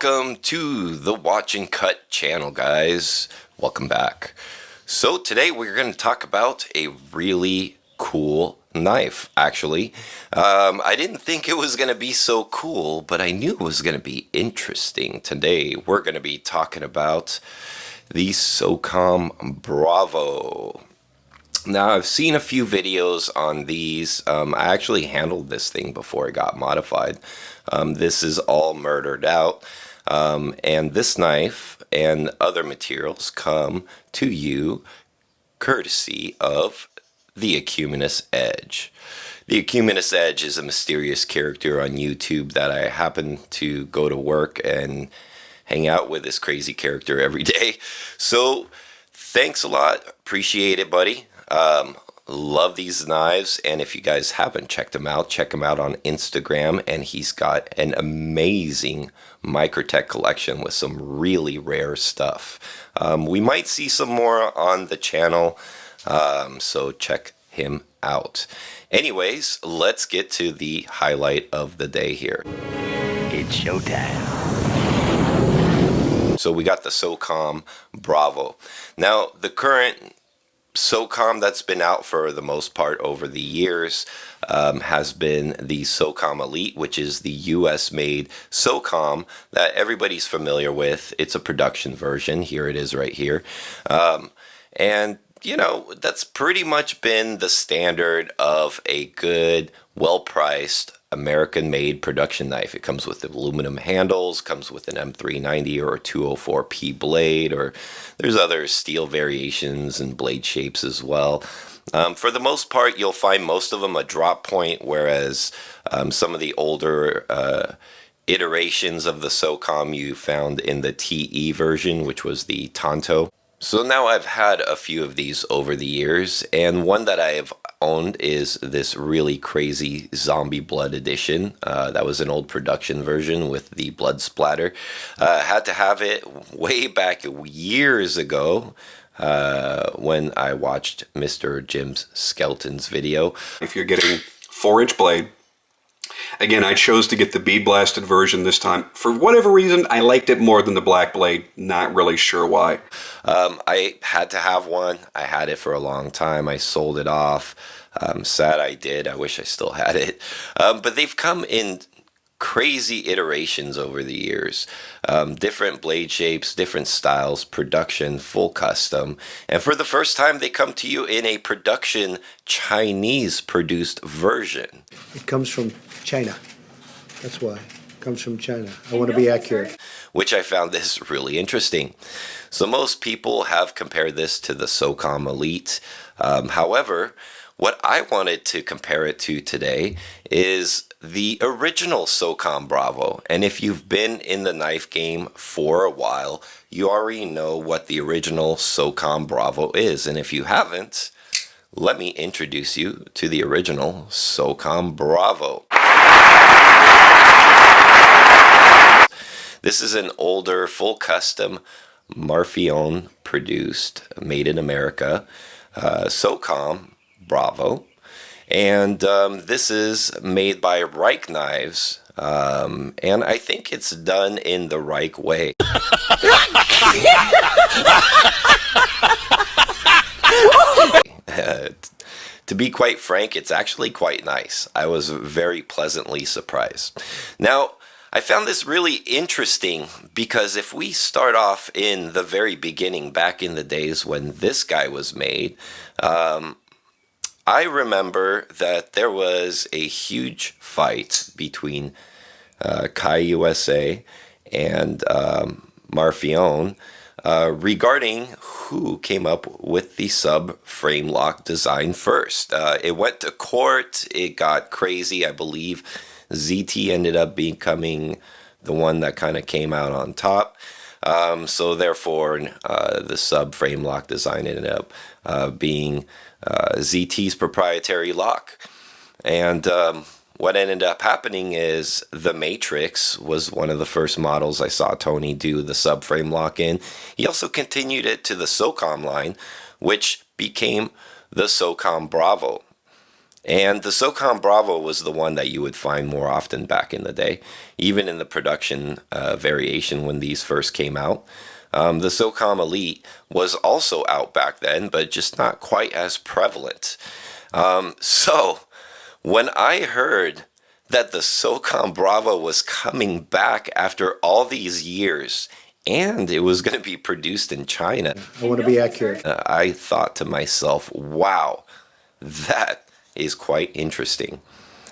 Welcome to the Watch and Cut channel, guys. Welcome back. So today we're going to talk about a really cool knife, actually. I didn't think it was going to be so cool, but I knew it was going to be interesting. Today we're going to be talking about the Socom Bravo. Now, I've seen a few videos on these. I actually handled this thing before it got modified. This is all murdered out. And this knife and other materials come to you courtesy of the Acuminous Edge. The Acuminous Edge is a mysterious character on YouTube that I happen to go to work and hang out with this crazy character every day. So thanks a lot. Appreciate it, buddy. Love these knives, and if you guys haven't checked him out, check him out on Instagram, and he's got an amazing Microtech collection with some really rare stuff. We might see some more on the channel, so check him out. Anyways, let's get to the highlight of the day here. It's showtime. So we got the Socom Bravo. Now, the current Socom that's been out for the most part over the years has been the Socom Elite, which is the US made Socom that everybody's familiar with. It's a production version. Here it is right here. And you know, that's pretty much been the standard of a good, well-priced American-made production knife. It comes with aluminum handles, comes with an M390 or a 204P blade, or there's other steel variations and blade shapes as well. For the most part, you'll find most of them a drop point, whereas some of the older iterations of the Socom you found in the TE version, which was the Tanto. So now I've had a few of these over the years, and one that I have owned is this really crazy Zombie Blood edition. That was an old production version with the blood splatter. Had to have it way back years ago when I watched Mr. Jim's Skelton's video. If you're getting 4-inch blade, again, I chose to get the bead blasted version this time. For whatever reason, I liked it more than the black blade. Not really sure why. I had to have one. I had it for a long time. I sold it off. Sad I did. I wish I still had it. But they've come in crazy iterations over the years. Different blade shapes, different styles, production, full custom. And for the first time, they come to you in a production Chinese-produced version. It comes from China. That's why. It comes from China. I want to be accurate. Which I found this really interesting. So most people have compared this to the Socom Elite. However, what I wanted to compare it to today is the original Socom Bravo. And if you've been in the knife game for a while, you already know what the original Socom Bravo is. And if you haven't, let me introduce you to the original Socom Bravo. This is an older, full custom, Marfione produced, made in America, Socom Bravo. And this is made by Rike Knives, and I think it's done in the Rike way. To be quite frank, it's actually quite nice. I was very pleasantly surprised. Now, I found this really interesting because if we start off in the very beginning, back in the days when this guy was made, I remember that there was a huge fight between Kai USA and Marfione regarding who came up with the sub-frame lock design first. It went to court. It got crazy. I believe ZT ended up becoming the one that kind of came out on top. So therefore, the sub-frame lock design ended up being ZT's proprietary lock. And what ended up happening is the Matrix was one of the first models I saw Tony do the subframe lock in. He also continued it to the Socom line, which became the Socom Bravo. And the Socom Bravo was the one that you would find more often back in the day, even in the production variation when these first came out. The Socom Elite was also out back then, but just not quite as prevalent. So when I heard that the Socom Bravo was coming back after all these years, and it was going to be produced in China, I want to be accurate. I thought to myself, wow, that is quite interesting.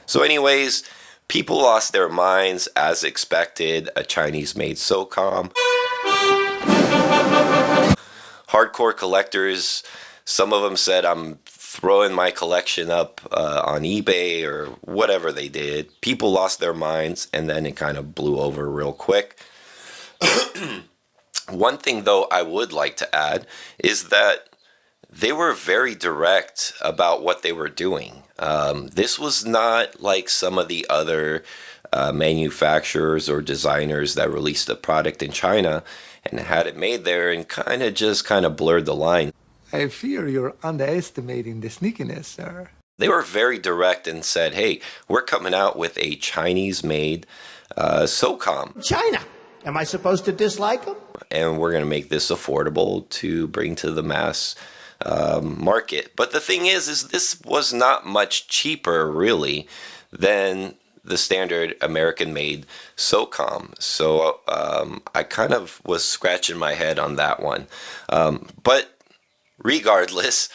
So anyways, people lost their minds as expected. A Chinese-made SOCOM. Hardcore collectors, some of them said, I'm throwing my collection up on eBay or whatever they did. People lost their minds, and then it kind of blew over real quick. One thing, though, I would like to add is that they were very direct about what they were doing. This was not like some of the other manufacturers or designers that released a product in China and had it made there and kind of blurred the line. I fear you're underestimating the sneakiness, sir. They were very direct and said, hey, we're coming out with a Chinese-made SOCOM. China. Am I supposed to dislike them? And we're going to make this affordable to bring to the mass market. But the thing is this was not much cheaper, really, than the standard American-made SOCOM. So I kind of was scratching my head on that one. But regardless,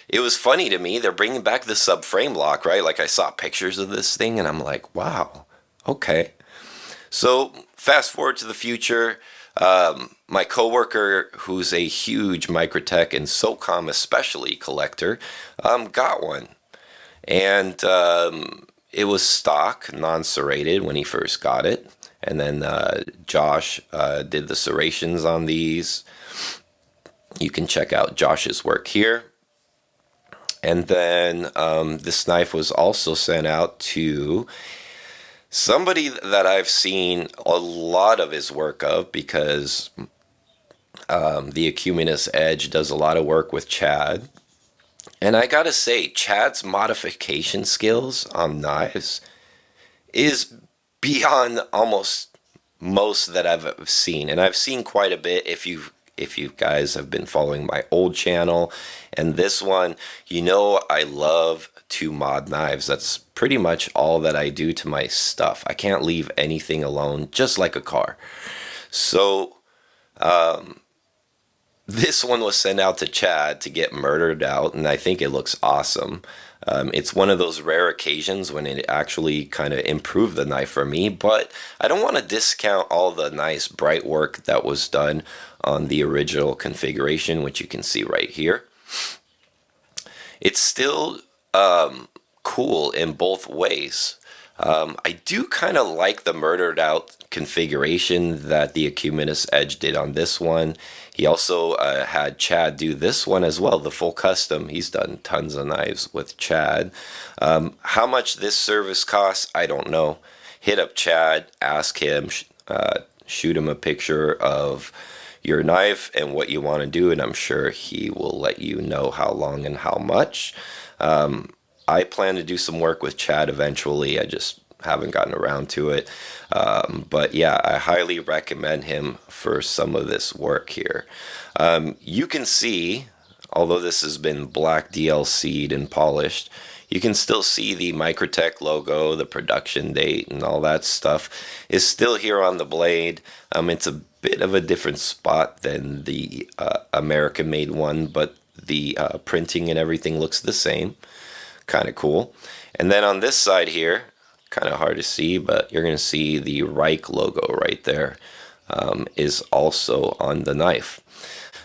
it was funny to me. They're bringing back the subframe lock, right? Like I saw pictures of this thing, and I'm like, wow, okay. So fast forward to the future. My coworker, who's a huge Microtech and SOCOM especially collector, got one. And it was stock, non-serrated when he first got it. And then Josh did the serrations on these. You can check out Josh's work here. And then this knife was also sent out to somebody that I've seen a lot of his work of, because the Ecumenis Edge does a lot of work with Chad. And I gotta say, Chad's modification skills on knives is beyond almost most that I've seen. And I've seen quite a bit. If you guys have been following my old channel and this one, you know I love to mod knives. That's pretty much all that I do to my stuff. I can't leave anything alone, just like a car. So this one was sent out to Chad to get murdered out, and I think it looks awesome. It's one of those rare occasions when it actually kind of improved the knife for me, but I don't want to discount all the nice bright work that was done on the original configuration, which you can see right here. It's still cool in both ways. I do kind of like the murdered out configuration that the Ecumenis Edge did on this one. He also had Chad do this one as well, the full custom. He's done tons of knives with Chad. How much this service costs, I don't know. Hit up Chad, ask him, shoot him a picture of your knife and what you want to do, and I'm sure he will let you know how long and how much. I plan to do some work with Chad eventually. I just haven't gotten around to it. But yeah, I highly recommend him for some of this work here. You can see, although this has been black DLC'd and polished, you can still see the Microtech logo, the production date, and all that stuff is still here on the blade. It's a bit of a different spot than the American-made one, but the printing and everything looks the same. Kind of cool. And then on this side here, kind of hard to see, but you're going to see the Rike logo right there is also on the knife.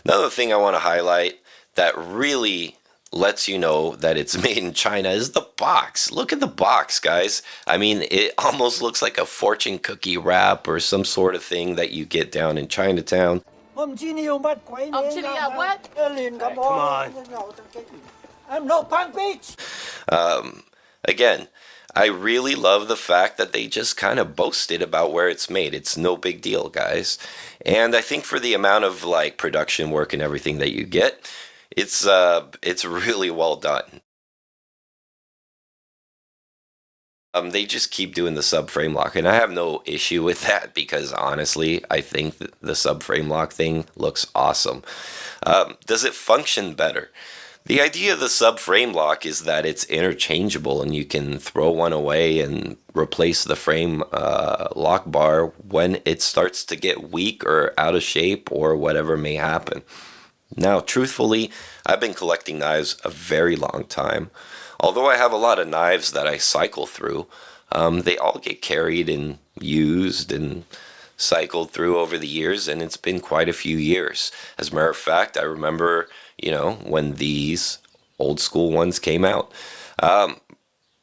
Another thing I want to highlight that really lets you know that it's made in China is the box. Look at the box, guys. I mean, it almost looks like a fortune cookie wrap or some sort of thing that you get down in Chinatown. Come on. I'm no punk bitch. Again, I really love the fact that they just kind of boasted about where it's made. It's no big deal, guys. And I think for the amount of like production work and everything that you get, it's really well done. They just keep doing the subframe lock, and I have no issue with that because honestly, I think that the subframe lock thing looks awesome. Does it function better? The idea of the subframe lock is that it's interchangeable and you can throw one away and replace the frame lock bar when it starts to get weak or out of shape or whatever may happen. Now, truthfully, I've been collecting knives a very long time. Although I have a lot of knives that I cycle through, they all get carried and used and cycled through over the years, and it's been quite a few years. As a matter of fact, I remember, when these old school ones came out.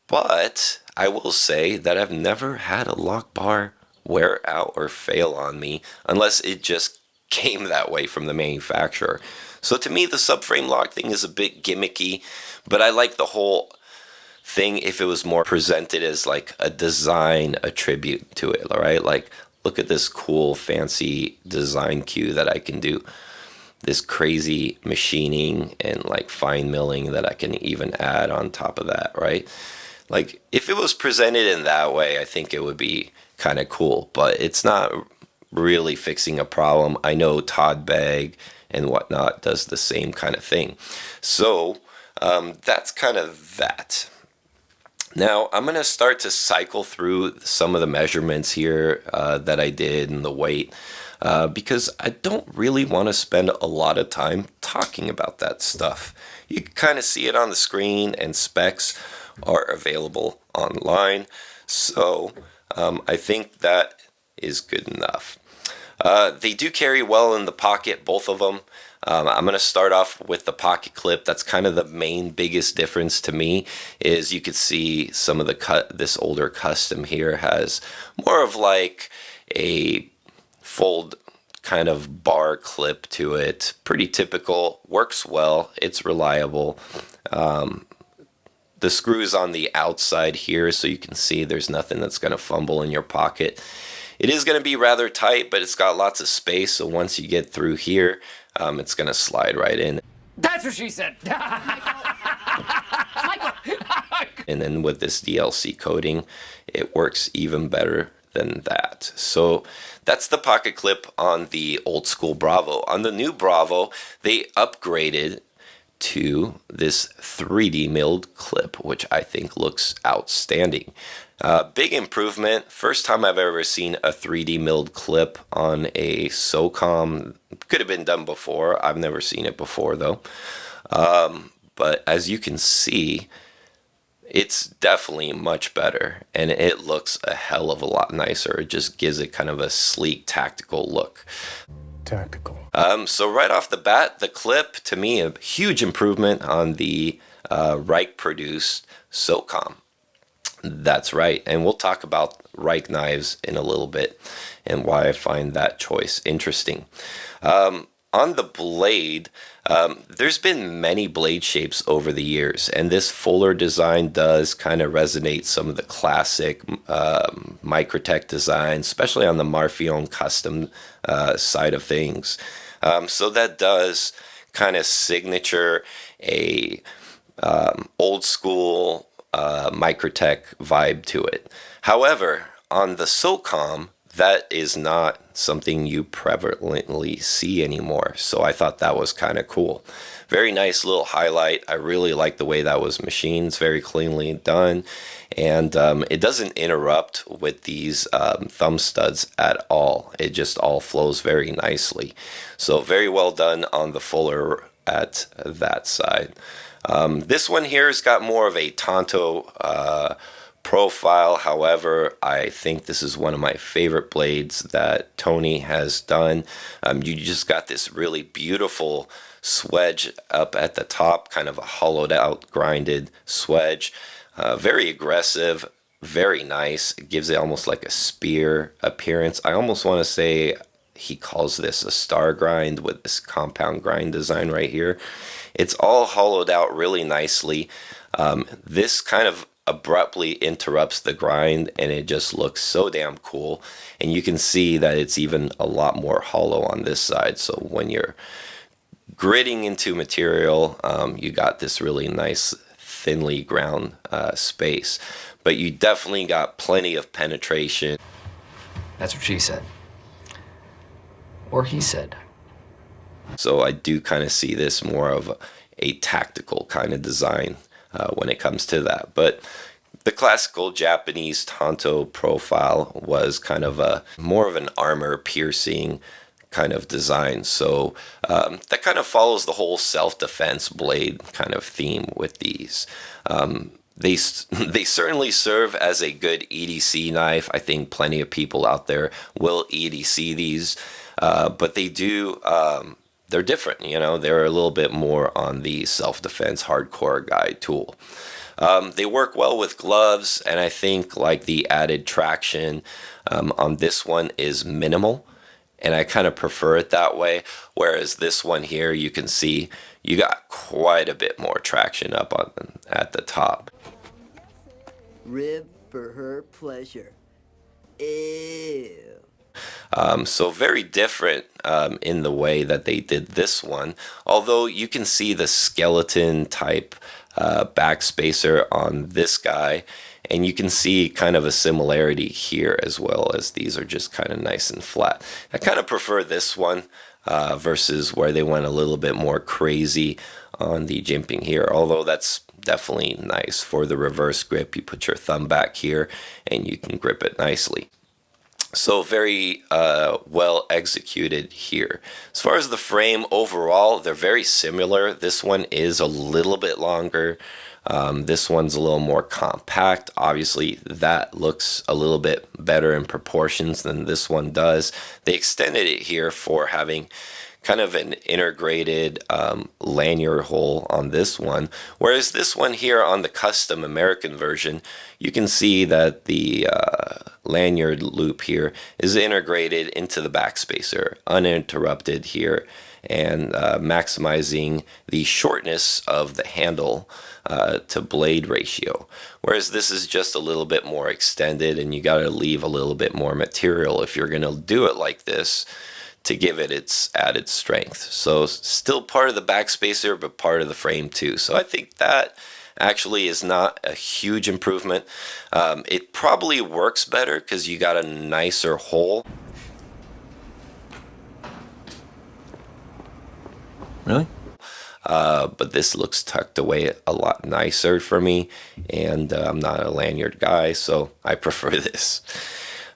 But I will say that I've never had a lock bar wear out or fail on me unless it just came that way from the manufacturer. So to me, the subframe lock thing is a bit gimmicky, but I like the whole thing if it was more presented as like a design attribute to it, all right? Like, look at this cool, fancy design cue that I can do. This crazy machining and like fine milling that I can even add on top of that, right? Like, if it was presented in that way, I think it would be kind of cool, but it's not really fixing a problem. I know Todd Bagg and whatnot does the same kind of thing. So that's kind of that. Now I'm going to start to cycle through some of the measurements here that I did and the weight because I don't really want to spend a lot of time talking about that stuff. You can kind of see it on the screen and specs are available online. So I think that is good enough. They do carry well in the pocket, both of them. I'm going to start off with the pocket clip. That's kind of the main biggest difference to me is you could see some of the this older custom here has more of like a fold kind of bar clip to it. Pretty typical, works well, it's reliable. The screws on the outside here so you can see there's nothing that's going to fumble in your pocket. It is going to be rather tight, but it's got lots of space, so once you get through here, it's going to slide right in. That's what she said. And then with this DLC coating, it works even better than that. So that's the pocket clip on the old school Bravo. On the new Bravo, they upgraded to this 3D milled clip, which I think looks outstanding. Big improvement. First time I've ever seen a 3D milled clip on a Socom. Could have been done before. I've never seen it before though. But as you can see, it's definitely much better and it looks a hell of a lot nicer. It just gives it kind of a sleek, tactical look. Tactical. So right off the bat, the clip, to me, a huge improvement on the Rike produced Socom. That's right. And we'll talk about Rike Knives in a little bit and why I find that choice interesting. On the blade, there's been many blade shapes over the years, and this fuller design does kind of resonate some of the classic Microtech design, especially on the Marfione custom side of things. So that does kind of signature a old school Microtech vibe to it. However, on the Socom, that is not something you prevalently see anymore. So I thought that was kind of cool. Very nice little highlight. I really like the way that was machined. It's very cleanly done. And it doesn't interrupt with these thumb studs at all. It just all flows very nicely. So very well done on the fuller at that side. This one here has got more of a Tonto profile. However, I think this is one of my favorite blades that Tony has done. You just got this really beautiful swedge up at the top, kind of a hollowed out, grinded swedge. Very aggressive, very nice. It gives it almost like a spear appearance. I almost want to say he calls this a star grind with this compound grind design right here. It's all hollowed out really nicely. This kind of abruptly interrupts the grind and it just looks so damn cool. And you can see that it's even a lot more hollow on this side. So when you're gritting into material, you got this really nice thinly ground space. But you definitely got plenty of penetration. That's what she said. Or he said. So I do kind of see this more of a tactical kind of design when it comes to that. But the classical Japanese tanto profile was kind of a more of an armor piercing kind of design. So that kind of follows the whole self-defense blade kind of theme with these. They certainly serve as a good EDC knife. I think plenty of people out there will EDC these, but they do. They're different, you know. They're a little bit more on the self-defense hardcore guy tool. They work well with gloves, and I think like the added traction on this one is minimal, and I kind of prefer it that way. Whereas this one here, you can see you got quite a bit more traction up on at the top. Rib for her pleasure. Ew. So very different in the way that they did this one. Although you can see the skeleton type backspacer on this guy, and you can see kind of a similarity here as well, as these are just kind of nice and flat. I kind of prefer this one versus where they went a little bit more crazy on the jimping here, although that's definitely nice for the reverse grip. You put your thumb back here and you can grip it nicely. So very well executed here. As far as the frame overall, they're very similar. This one is a little bit longer. This one's a little more compact. Obviously, that looks a little bit better in proportions than this one does. They extended it here for having kind of an integrated lanyard hole on this one, whereas this one here on the custom American version, you can see that the lanyard loop here is integrated into the backspacer, uninterrupted here, and maximizing the shortness of the handle to blade ratio, whereas this is just a little bit more extended, and you got to leave a little bit more material if you're going to do it like this to give it its added strength. So still part of the backspacer, but part of the frame too. So I think that actually is not a huge improvement. It probably works better because you got a nicer hole. Really? But this looks tucked away a lot nicer for me, and I'm not a lanyard guy, so I prefer this.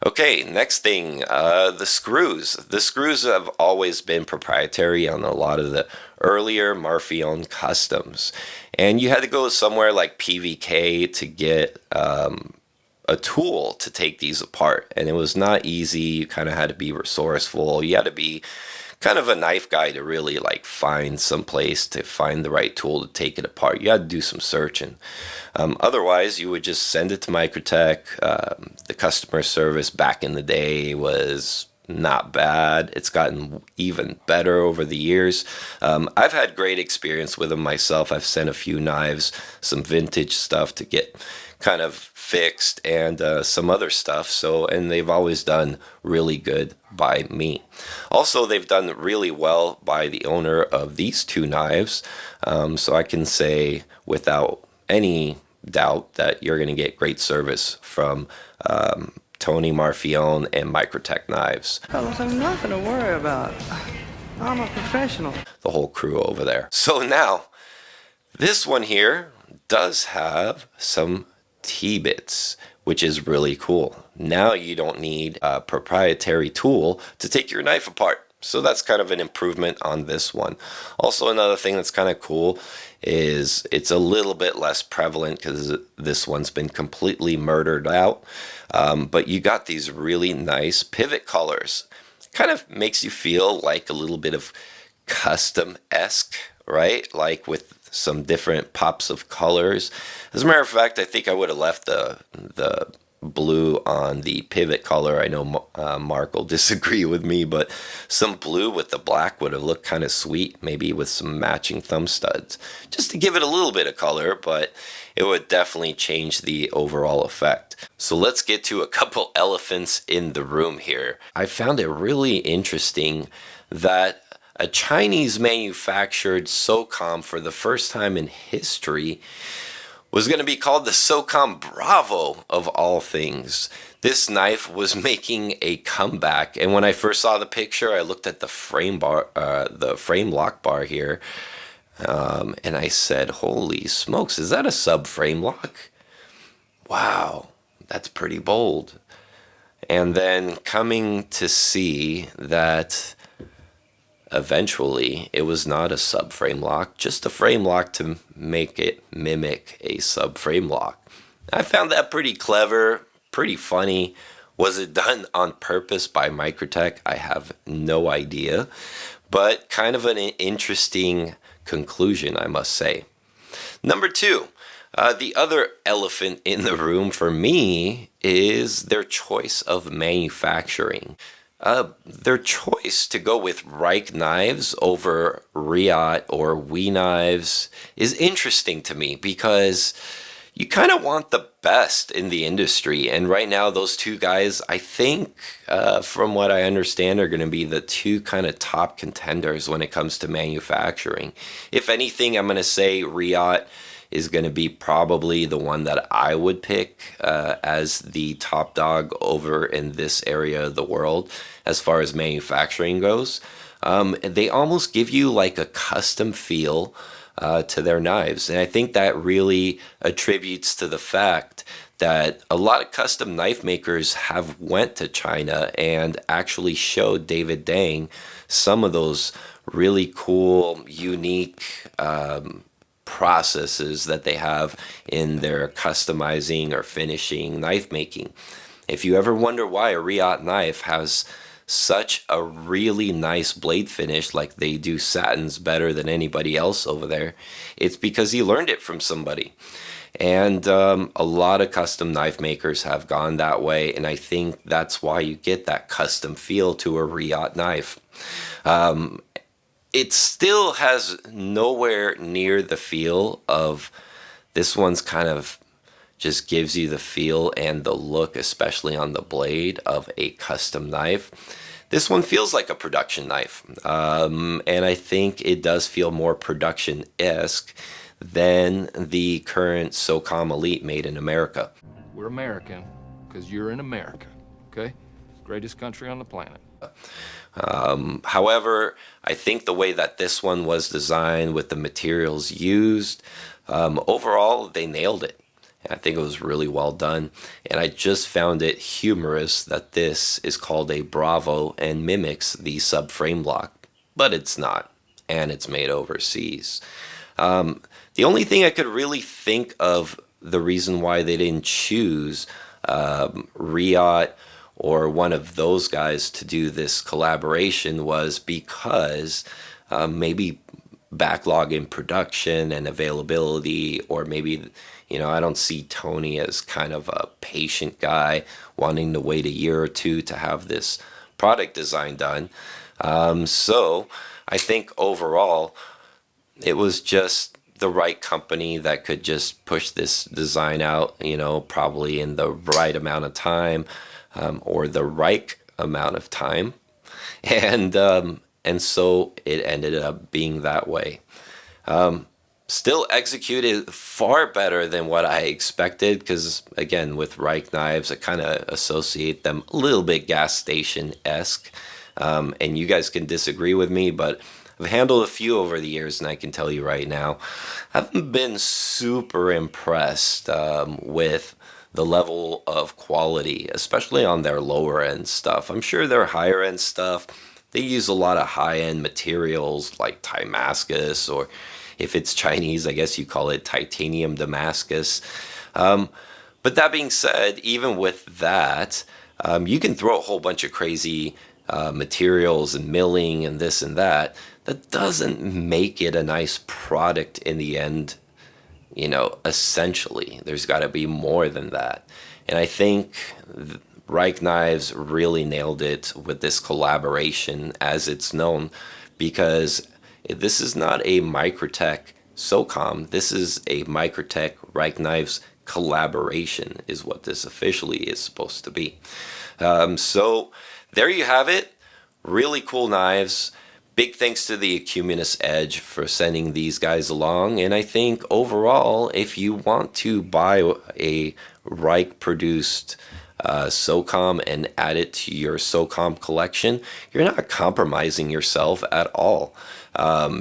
Okay, next thing, the screws. The screws have always been proprietary on a lot of the earlier Marfione customs. And you had to go somewhere like PVK to get a tool to take these apart. And it was not easy. You kind of had to be resourceful. You had to be kind of a knife guy to really like find some place to find the right tool to take it apart. You had to do some searching. Otherwise, you would just send it to Microtech. The customer service back in the day was not bad. It's gotten even better over the years. I've had great experience with them myself. I've sent a few knives, some vintage stuff to get kind of fixed, and some other stuff. So, and they've always done really good by me. Also, they've done really well by the owner of these two knives. So I can say without any doubt that you're going to get great service from Tony Marfione and Microtech Knives. Fellas, there's nothing to worry about. I'm a professional. The whole crew over there. So now, this one here does have some T-bits, which is really cool. Now you don't need a proprietary tool to take your knife apart. So that's kind of an improvement on this one. Also, another thing that's kind of cool is it's a little bit less prevalent because this one's been completely murdered out. But you got these really nice pivot colors. Kind of makes you feel like a little bit of custom-esque, right? Like with some different pops of colors. As a matter of fact, I think I would have left the blue on the pivot color. I know Mark will disagree with me, but some blue with the black would have looked kind of sweet, maybe with some matching thumb studs, just to give it a little bit of color, but it would definitely change the overall effect. So let's get to a couple elephants in the room here. I found it really interesting that a Chinese manufactured Socom for the first time in history was going to be called the Socom Bravo of all things. This knife was making a comeback, and when I first saw the picture, I looked at the frame lock bar here, and I said, "Holy smokes, is that a sub frame lock? Wow, that's pretty bold." And then coming to see that eventually it was not a subframe lock, just a frame lock to make it mimic a subframe lock. I found that pretty clever, pretty funny. Was it done on purpose by Microtech? I have no idea, but kind of an interesting conclusion, I must say. Number two, the other elephant in the room for me is their choice of manufacturing. Their choice to go with Rike Knives over Rike or We Knives is interesting to me because you kind of want the best in the industry. And right now, those two guys, I think, from what I understand, are going to be the two kind of top contenders when it comes to manufacturing. If anything, I'm going to say Rike is going to be probably the one that I would pick as the top dog over in this area of the world as far as manufacturing goes. They almost give you like a custom feel to their knives, and I think that really attributes to the fact that a lot of custom knife makers have went to China and actually showed David Dang some of those really cool, unique processes that they have in their customizing or finishing knife making. If you ever wonder why a Rike knife has such a really nice blade finish, like they do satins better than anybody else over there, it's because he learned it from somebody. And a lot of custom knife makers have gone that way, and I think that's why you get that custom feel to a Rike knife. It still has nowhere near the feel of this one's kind of just gives you the feel and the look, especially on the blade, of a custom knife. This one feels like a production knife, and I think it does feel more production-esque than the current Socom Elite made in America. We're American because you're in America, okay? Greatest country on the planet. However, I think the way that this one was designed with the materials used, overall, they nailed it. I think it was really well done. And I just found it humorous that this is called a Bravo and mimics the subframe lock, but it's not, and it's made overseas. The only thing I could really think of the reason why they didn't choose Rike or one of those guys to do this collaboration was because maybe backlog in production and availability, or maybe, I don't see Tony as kind of a patient guy wanting to wait a year or two to have this product design done. So I think overall it was just the right company that could just push this design out, probably in the right amount of time, or the right amount of time. And so it ended up being that way. Still executed far better than what I expected, because again, with Rike Knives, I kind of associate them a little bit gas station-esque. And you guys can disagree with me, but I've handled a few over the years, and I can tell you right now, I haven't been super impressed with the level of quality, especially on their lower end stuff. I'm sure their higher end stuff, they use a lot of high end materials like Damascus, or if it's Chinese, I guess you call it titanium Damascus. But that being said, even with that, you can throw a whole bunch of crazy materials and milling and this and that. That doesn't make it a nice product in the end. Essentially, there's got to be more than that. And I think Rike Knives really nailed it with this collaboration, as it's known, because this is not a Microtech Socom. This is a Microtech Rike Knives collaboration, is what this officially is supposed to be. So there you have it. Really cool knives. Big thanks to the Acuminous Edge for sending these guys along. And I think overall, if you want to buy a Rike produced Socom and add it to your Socom collection, you're not compromising yourself at all,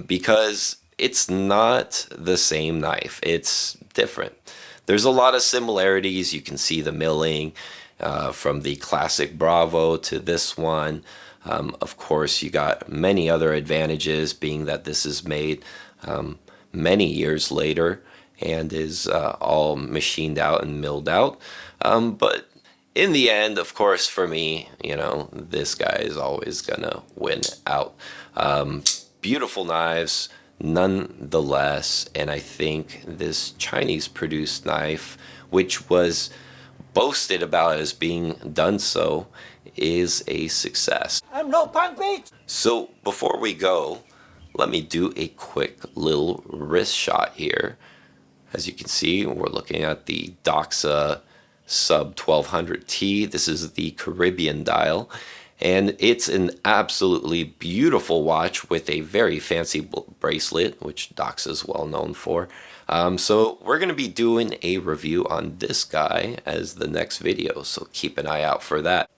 because it's not the same knife. It's different. There's a lot of similarities. You can see the milling from the classic Bravo to this one. Of course, you got many other advantages, being that this is made many years later and is all machined out and milled out. But in the end, of course, for me, you know, this guy is always gonna win out. Beautiful knives, nonetheless, and I think this Chinese-produced knife, which was boasted about as being done so, is a success. I'm no punk bitch. So before we go, let me do a quick little wrist shot here. As you can see, we're looking at the Doxa Sub 1200T. This is the Caribbean dial, and it's an absolutely beautiful watch with a very fancy bracelet, which Doxa is well known for. So we're going to be doing a review on this guy as the next video, so keep an eye out for that.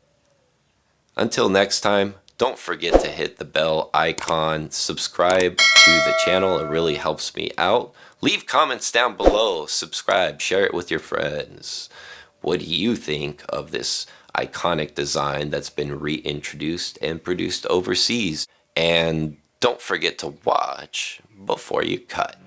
Until next time, don't forget to hit the bell icon, subscribe to the channel, it really helps me out. Leave comments down below, subscribe, share it with your friends. What do you think of this iconic design that's been reintroduced and produced overseas? And don't forget to watch before you cut.